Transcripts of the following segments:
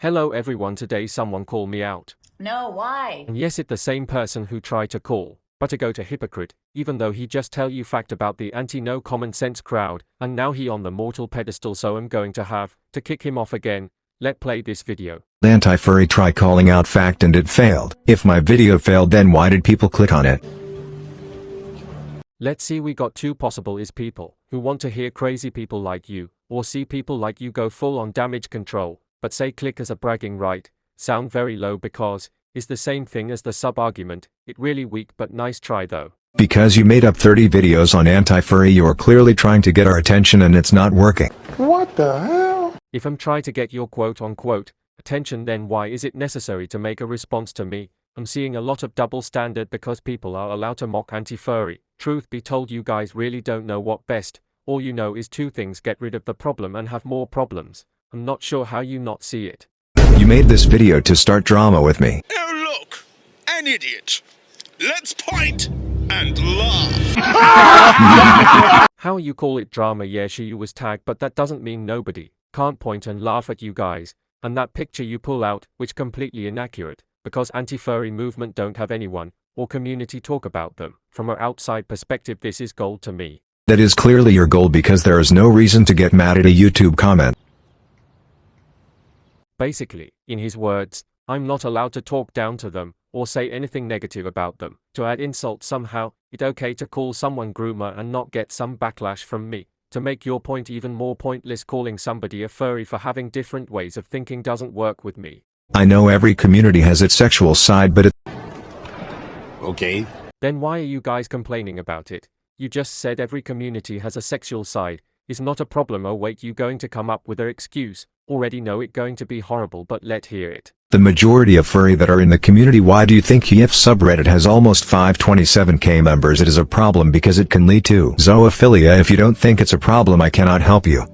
Hello everyone, today someone called me out. No, why? And yes, it's the same person who tried to call, but to go to hypocrite, even though he just tell you fact about the anti-no common sense crowd, and now he on the mortal pedestal, so I'm going to have to kick him off again. Let play this video. Anti-furry try calling out fact and it failed. If my video failed, then why did people click on it? Let's see, we got two possible is people who want to hear crazy people like you, or see people like you go full on damage control, but say click as a bragging right, sound very low because, is the same thing as the sub-argument, it really weak but nice try though. Because you made up 30 videos on anti-furry, you're clearly trying to get our attention and it's not working. What the hell? If I'm trying to get your quote-unquote attention, then why is it necessary to make a response to me? I'm seeing a lot of double standard because people are allowed to mock anti-furry. Truth be told, you guys really don't know what best. All you know is two things: get rid of the problem and have more problems. I'm not sure how you not see it. You made this video to start drama with me. Oh look, an idiot. Let's point and laugh. How you call it drama? Yeah, she was tagged, but that doesn't mean nobody can't point and laugh at you guys. And that picture you pull out, which completely inaccurate, because anti-furry movement don't have anyone or community talk about them. From an outside perspective, this is gold to me. That is clearly your goal, because there is no reason to get mad at a YouTube comment. Basically, in his words, I'm not allowed to talk down to them or say anything negative about them. To add insult somehow, it's okay to call someone groomer and not get some backlash from me. To make your point even more pointless, calling somebody a furry for having different ways of thinking doesn't work with me. I know every community has its sexual side, but Okay. Then why are you guys complaining about it? You just said every community has a sexual side. Is not a problem. Oh wait, you going to come up with an excuse? Already know it going to be horrible, but let hear it. the majority of furry that are in the community. Why do you think if subreddit has almost 527k members? It is a problem because it can lead to zoophilia. If you don't think it's a problem, I cannot help you.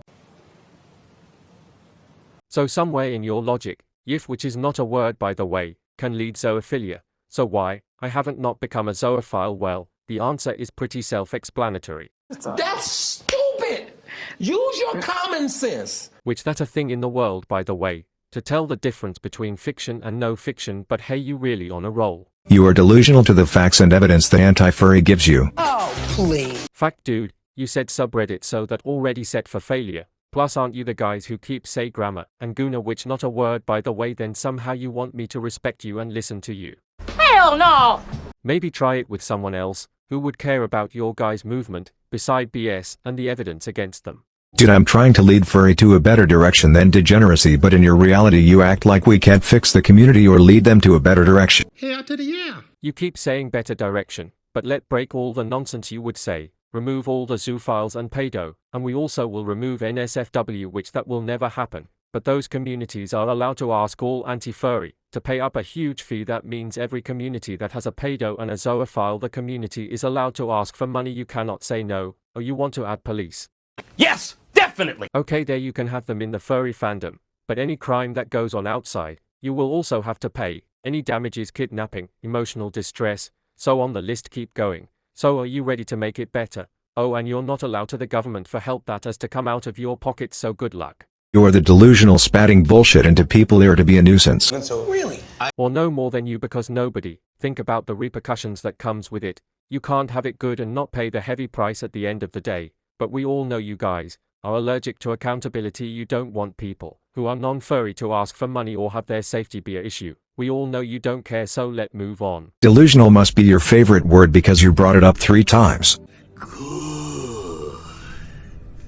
So somewhere in your logic, YIF, which is not a word by the way, can lead zoophilia. So why I haven't not become a zoophile? Well, the answer is pretty self-explanatory. That's stupid! Use your common sense! Which that a thing in the world, by the way, to tell the difference between fiction and no fiction. But hey, you really on a roll. You are delusional to the facts and evidence the anti-furry gives you. Oh, please. Fact dude, you said subreddit, so that already set for failure. Plus aren't you the guys who keep say grammar and guna, which not a word by the way? Then somehow you want me to respect you and listen to you. Hell no! Maybe try it with someone else who would care about your guys' movement, beside BS and the evidence against them. Dude, I'm trying to lead furry to a better direction than degeneracy, but in your reality you act like we can't fix the community or lead them to a better direction. Hell to the yeah. You keep saying better direction, but let break all the nonsense you would say. Remove all the zoophiles and pedo, and we also will remove NSFW, which that will never happen. But those communities are allowed to ask all anti-furry to pay up a huge fee. That means every community that has a pedo and a zoophile, the community is allowed to ask for money. You cannot say no, or you want to add police. Yes, definitely! Okay, there you can have them in the furry fandom, but any crime that goes on outside, you will also have to pay. Any damages, kidnapping, emotional distress, so on, the list keep going. So are you ready to make it better? Oh, and you're not allowed to the government for help that has to come out of your pocket, so good luck. You're the delusional spatting bullshit into people here to be a nuisance. Really? Or no more than you, because nobody think about the repercussions that comes with it. You can't have it good and not pay the heavy price at the end of the day. But we all know you guys are allergic to accountability. You don't want people who are non-furry to ask for money or have their safety be an issue. We all know you don't care, so let's move on. Delusional must be your favorite word because you brought it up 3 times.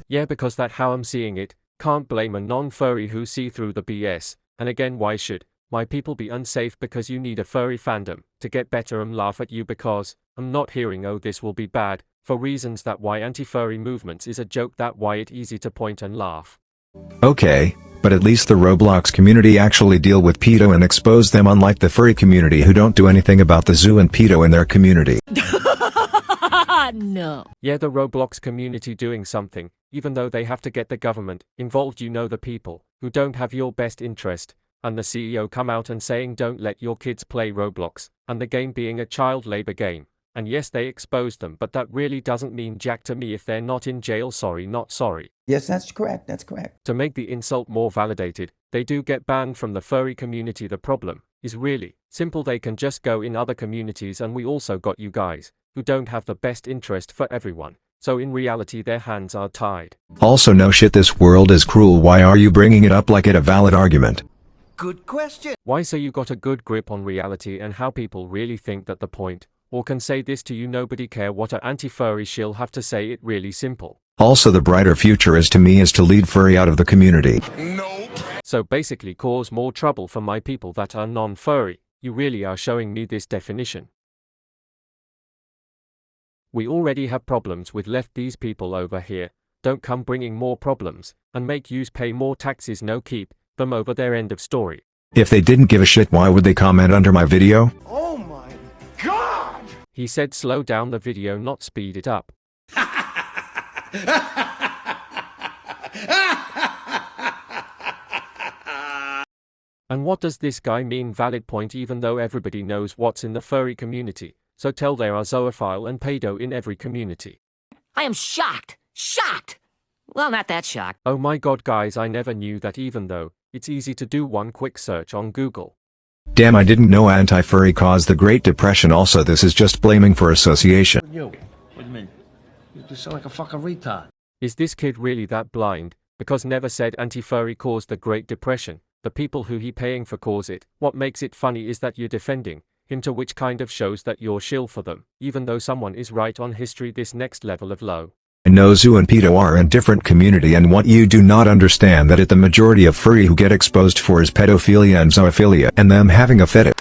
Yeah, because that's how I'm seeing it. Can't blame a non-furry who see through the BS. And again, why should my people be unsafe because you need a furry fandom to get better and laugh at you? Because I'm not hearing oh this will be bad, for reasons that why anti-furry movements is a joke, that why it easy to point and laugh. Okay, but at least the Roblox community actually deal with pedo and expose them, unlike the furry community who don't do anything about the zoo and pedo in their community. No. Yeah, the Roblox community doing something, even though they have to get the government involved. You know, the people who don't have your best interest, and the CEO come out and saying don't let your kids play Roblox, and the game being a child labor game. And yes, they exposed them, but that really doesn't mean jack to me if they're not in jail. Sorry, not sorry. Yes, that's correct. That's correct. To make the insult more validated, they do get banned from the furry community. The problem is really simple. They can just go in other communities, and we also got you guys who don't have the best interest for everyone. So in reality, their hands are tied. Also, no shit, this world is cruel. Why are you bringing it up like it a valid argument? Good question. Why? So you got a good grip on reality and how people really think that the point, or can say this to you, nobody care what a anti-furry shill have to say. It really simple. Also, the brighter future is to me is to lead furry out of the community. Nope. So basically cause more trouble for my people that are non-furry. You really are showing me this definition. We already have problems with left these people over here. Don't come bringing more problems, and make yous pay more taxes. No, keep them over there. End of story. If they didn't give a shit, why would they comment under my video? Oh my God! He said slow down the video, not speed it up. And what does this guy mean? Valid point, even though everybody knows what's in the furry community. So tell there are zoophile and pedo in every community. I am shocked. Shocked. Well, not that shocked. Oh my god, guys, I never knew that, even though it's easy to do one quick search on Google. Damn, I didn't know anti-furry caused the Great Depression. Also, this is just blaming for association. You. What do you mean? You just sound like a fucking retard. Is this kid really that blind? Because never said anti-furry caused the Great Depression. The people who he paying for cause it. What makes it funny is that you're defending him, to which kind of shows that you're shill for them, even though someone is right on history. This next level of low. I know zoo and pedo are in different community, and what you do not understand that the majority of furry who get exposed for is pedophilia and zoophilia, and them having a fetish.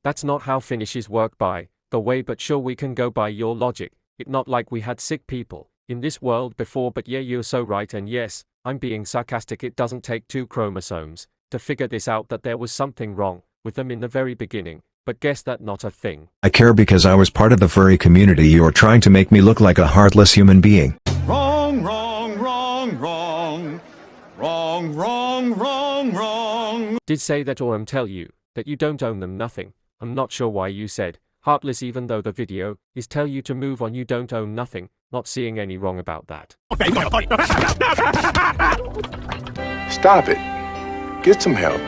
That's not how finishes work, by the way, but sure, we can go by your logic. It not like we had sick people in this world before, but yeah, you're so right. And yes, I'm being sarcastic. It doesn't take 2 chromosomes to figure this out, that there was something wrong with them in the very beginning. But guess that not a thing. I care because I was part of the furry community. You're trying to make me look like a heartless human being. Wrong, wrong, wrong, wrong. Wrong, wrong, wrong, wrong. Did say that, or tell you that you don't own them nothing. I'm not sure why you said heartless, even though the video is tell you to move on. You don't own nothing. Not seeing any wrong about that. Stop it. Get some help.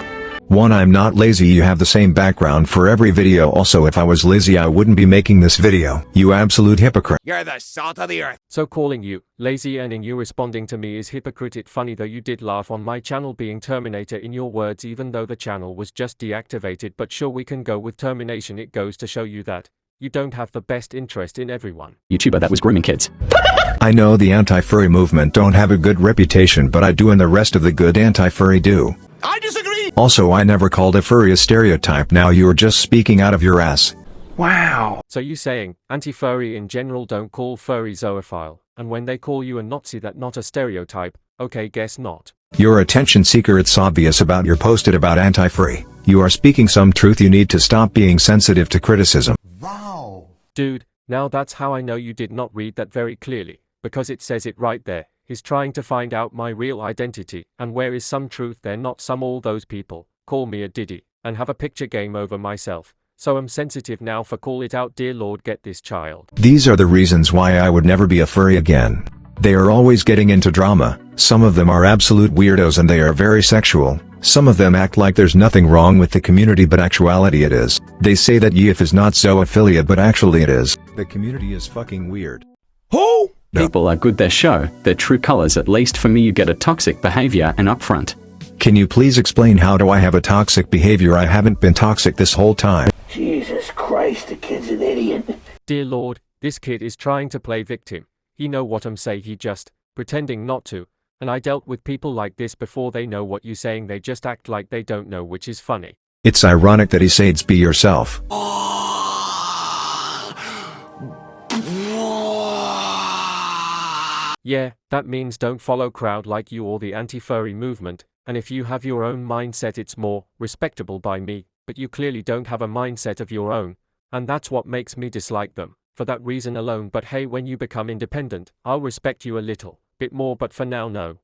1. I'm not lazy. You have the same background for every video. Also, if I was lazy, I wouldn't be making this video. You absolute hypocrite. You're the salt of the earth. So calling you lazy and in you responding to me is hypocrite. It funny though, you did laugh on my channel being Terminator in your words, even though the channel was just deactivated. But sure, we can go with termination. It goes to show you that you don't have the best interest in everyone. YouTuber that was grooming kids. I know the anti-furry movement don't have a good reputation, but I do, and the rest of the good anti-furry do. I disagree. Also, I never called a furry a stereotype. Now you're just speaking out of your ass. Wow. So you saying anti-furry in general don't call furry zoophile, and when they call you a Nazi, that not a stereotype? Okay, guess not. You're a attention seeker. It's obvious about your posted about anti-furry. You are speaking some truth. You need to stop being sensitive to criticism. Wow. Dude, now that's how I know you did not read that very clearly, because it says it right there. He's trying to find out my real identity, and where is some truth there? Not some. All those people call me a diddy and have a picture game over myself. So I'm sensitive now for call it out. Dear Lord, get this child. These are the reasons why I would never be a furry again. They are always getting into drama. Some of them are absolute weirdos and they are very sexual. Some of them act like there's nothing wrong with the community, but actuality it is. They say that YIF is not zoophilia, but actually it is. The community is fucking weird. Who? People are good, they show their true colors. At least for me, you get a toxic behavior and upfront. Can you please explain how do I have a toxic behavior? I haven't been toxic this whole time. Jesus Christ, the kid's an idiot. Dear Lord, this kid is trying to play victim. He know what I'm saying, he just pretending not to. And I dealt with people like this before. They know what you saying, they just act like they don't know, which is funny. It's ironic that he says be yourself. Yeah, that means don't follow crowd like you or the anti-furry movement, and if you have your own mindset it's more respectable by me, but you clearly don't have a mindset of your own, and that's what makes me dislike them, for that reason alone. But hey, when you become independent, I'll respect you a little bit more, but for now no.